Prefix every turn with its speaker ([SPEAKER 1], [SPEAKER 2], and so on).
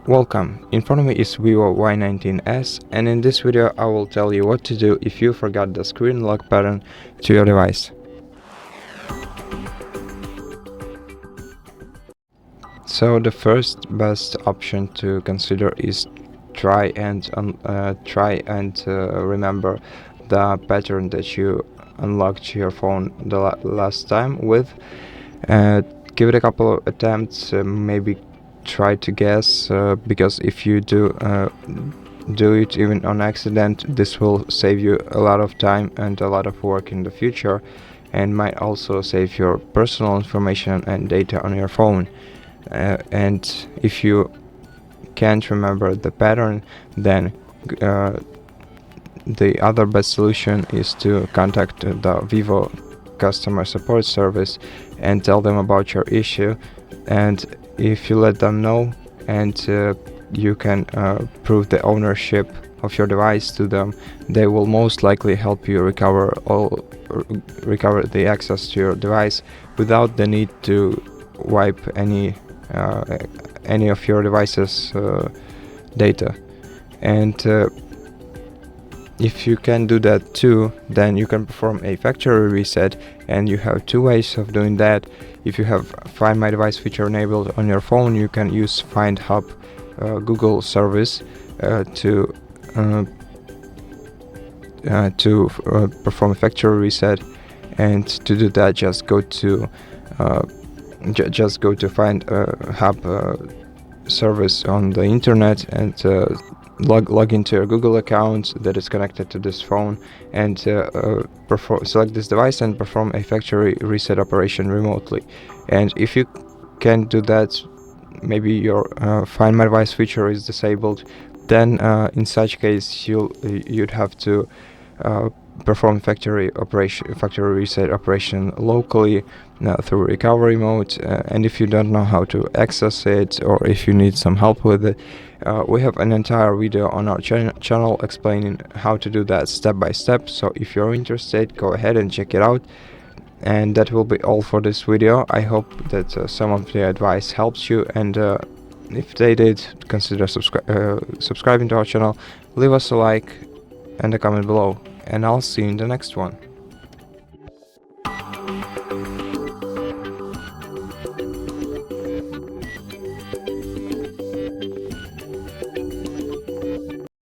[SPEAKER 1] Welcome, in front of me is VIVO Y19s, and in this video I will tell you what to do if you forgot the screen lock button to your device. So the first best option to consider is try and remember the pattern that you unlocked your phone the last time with. Give it a couple of attempts, maybe try to guess, because if you do it even on accident, this will save you a lot of time and a lot of work in the future, and might also save your personal information and data on your phone. And if you can't remember the pattern, then the other best solution is to contact the VIVO customer support service and tell them about your issue. And if you let them know and you can prove the ownership of your device to them, they will most likely help you recover the access to your device without the need to wipe any of your device's data. And if you can do that too, then you can perform a factory reset, and you have two ways of doing that. If you have Find My Device feature enabled on your phone, you can use Find Hub Google service to perform a factory reset. And to do that, just go to Find Hub service on the internet and log into your Google account that is connected to this phone, and select this device and perform a factory reset operation remotely. And if you can't do that, maybe your Find My Device feature is disabled, then in such case you'd have to perform factory reset operation locally through recovery mode. And if you don't know how to access it, or if you need some help with it, we have an entire video on our channel explaining how to do that step by step. So if you're interested, go ahead and check it out. And that will be all for this video. I hope that some of the advice helps you, and if they did, consider subscribing to our channel, leave us a like and a comment below, and I'll see you in the next one.